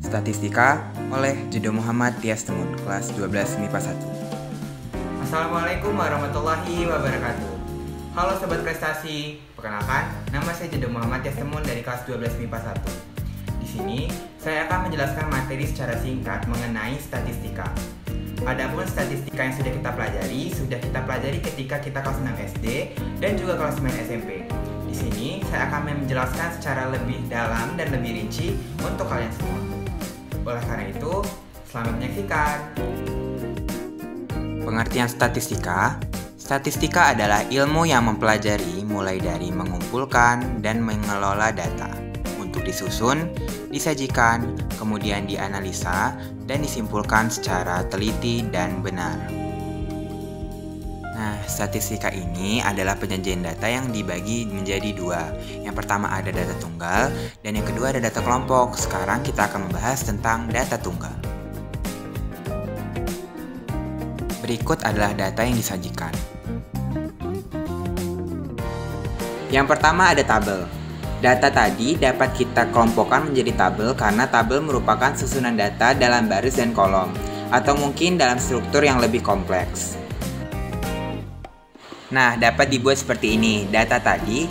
Statistika oleh Judo Muhammad Tias Temun, kelas 12 MIPA 1. Assalamualaikum warahmatullahi wabarakatuh. Halo Sobat Prestasi, perkenalkan, nama saya Judo Muhammad Tias Temun dari kelas 12 MIPA 1. Di sini, saya akan menjelaskan materi secara singkat mengenai statistika. Adapun statistika yang sudah kita pelajari ketika kita kelas 6 SD dan juga kelas 9 SMP. Di sini, saya akan menjelaskan secara lebih dalam dan lebih rinci untuk kalian semua. Oleh karena itu, selamat menyaksikan. Pengertian statistika. Statistika adalah ilmu yang mempelajari mulai dari mengumpulkan dan mengelola data untuk disusun, disajikan, kemudian dianalisa, dan disimpulkan secara teliti dan benar. Nah, statistika ini adalah penyajian data yang dibagi menjadi dua. Yang pertama ada data tunggal, dan yang kedua ada data kelompok. Sekarang kita akan membahas tentang data tunggal. Berikut adalah data yang disajikan. Yang pertama ada tabel. Data tadi dapat kita kelompokkan menjadi tabel karena tabel merupakan susunan data dalam baris dan kolom, atau mungkin dalam struktur yang lebih kompleks. Nah, dapat dibuat seperti ini. Data tadi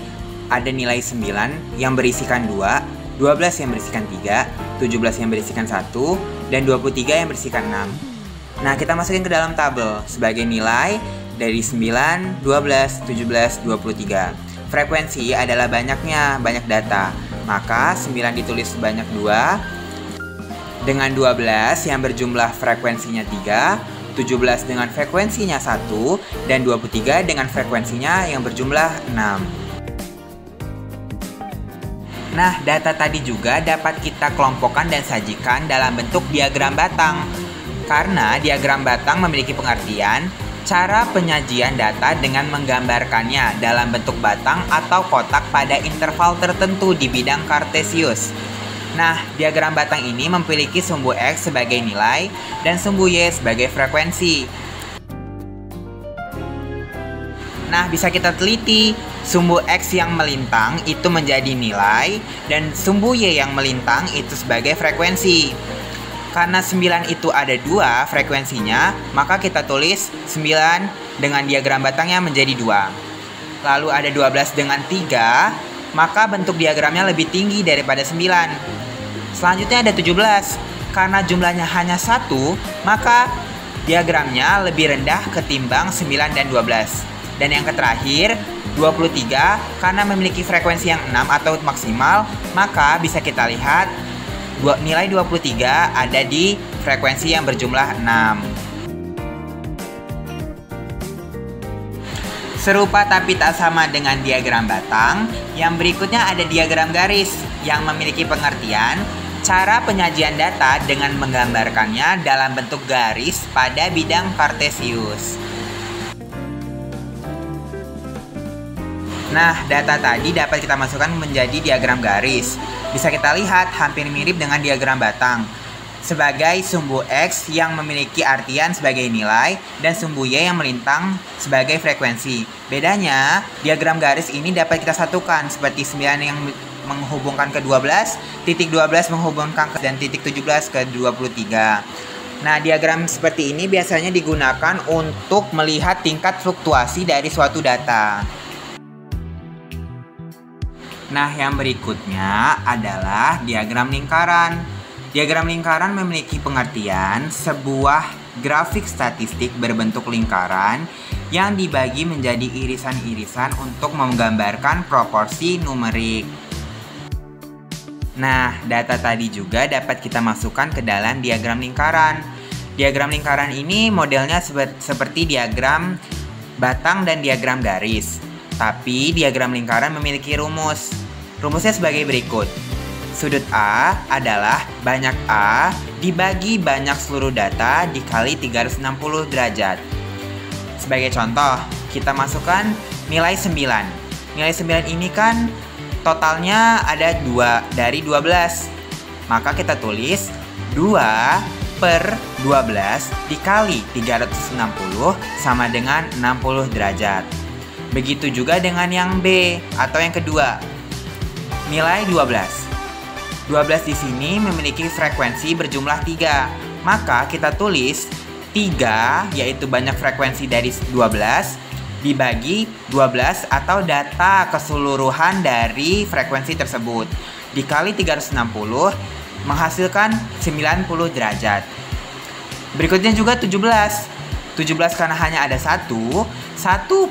ada nilai 9 yang berisikan 2, 12 yang berisikan 3, 17 yang berisikan 1, dan 23 yang berisikan 6. Nah, kita masukin ke dalam tabel sebagai nilai dari 9, 12, 17, 23. Frekuensi adalah banyak data. Maka 9 ditulis sebanyak 2, dengan 12 yang berjumlah frekuensinya 3, 17 dengan frekuensinya 1, dan 23 dengan frekuensinya yang berjumlah 6. Nah, data tadi juga dapat kita kelompokkan dan sajikan dalam bentuk diagram batang. Karena diagram batang memiliki pengertian cara penyajian data dengan menggambarkannya dalam bentuk batang atau kotak pada interval tertentu di bidang kartesius. Nah, diagram batang ini memiliki sumbu X sebagai nilai dan sumbu Y sebagai frekuensi. Nah, bisa kita teliti, sumbu X yang melintang itu menjadi nilai dan sumbu Y yang melintang itu sebagai frekuensi. Karena 9 itu ada 2 frekuensinya, maka kita tulis 9 dengan diagram batangnya menjadi 2. Lalu ada 12 dengan 3, maka bentuk diagramnya lebih tinggi daripada 9. Selanjutnya ada 17. Karena jumlahnya hanya 1, maka diagramnya lebih rendah ketimbang 9 dan 12. Dan yang terakhir, 23, karena memiliki frekuensi yang 6 atau maksimal, maka bisa kita lihat nilai 23 ada di frekuensi yang berjumlah 6. Serupa tapi tak sama dengan diagram batang, yang berikutnya ada diagram garis yang memiliki pengertian cara penyajian data dengan menggambarkannya dalam bentuk garis pada bidang kartesius. Nah, data tadi dapat kita masukkan menjadi diagram garis. Bisa kita lihat hampir mirip dengan diagram batang. Sebagai sumbu X yang memiliki artian sebagai nilai dan sumbu Y yang melintang sebagai frekuensi. Bedanya, diagram garis ini dapat kita satukan seperti 9 yang menghubungkan ke 12, titik 12 menghubungkan ke dan titik 17 ke 23. Nah, diagram seperti ini biasanya digunakan untuk melihat tingkat fluktuasi dari suatu data. Nah, yang berikutnya adalah diagram lingkaran. Diagram lingkaran memiliki pengertian sebuah grafik statistik berbentuk lingkaran yang dibagi menjadi irisan-irisan untuk menggambarkan proporsi numerik. Nah, data tadi juga dapat kita masukkan ke dalam diagram lingkaran. Diagram lingkaran ini modelnya seperti diagram batang dan diagram garis. Tapi diagram lingkaran memiliki rumus. Rumusnya sebagai berikut. Sudut A adalah banyak A dibagi banyak seluruh data dikali 360 derajat. Sebagai contoh, kita masukkan nilai 9. Nilai 9 ini kan totalnya ada 2 dari 12. Maka kita tulis 2 per 12 dikali 360 sama dengan 60 derajat. Begitu juga dengan yang B atau yang kedua. Nilai 12. 12 di sini memiliki frekuensi berjumlah 3. Maka kita tulis 3, yaitu banyak frekuensi dari 12, dibagi 12 atau data keseluruhan dari frekuensi tersebut. Dikali 360 menghasilkan 90 derajat. Berikutnya juga 17. 17 karena hanya ada 1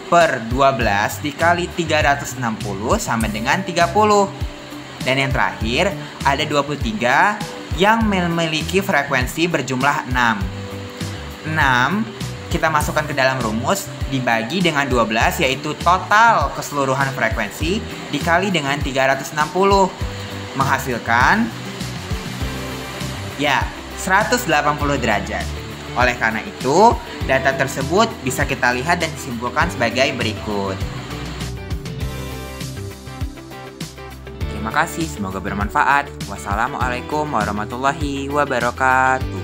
per 12 dikali 360 sama dengan 30. Dan yang terakhir ada 23 yang memiliki frekuensi berjumlah 6. 6 kita masukkan ke dalam rumus dibagi dengan 12, yaitu total keseluruhan frekuensi dikali dengan 360 menghasilkan 180 derajat. Oleh karena itu, data tersebut bisa kita lihat dan disimpulkan sebagai berikut. Terima kasih, semoga bermanfaat. Wassalamualaikum warahmatullahi wabarakatuh.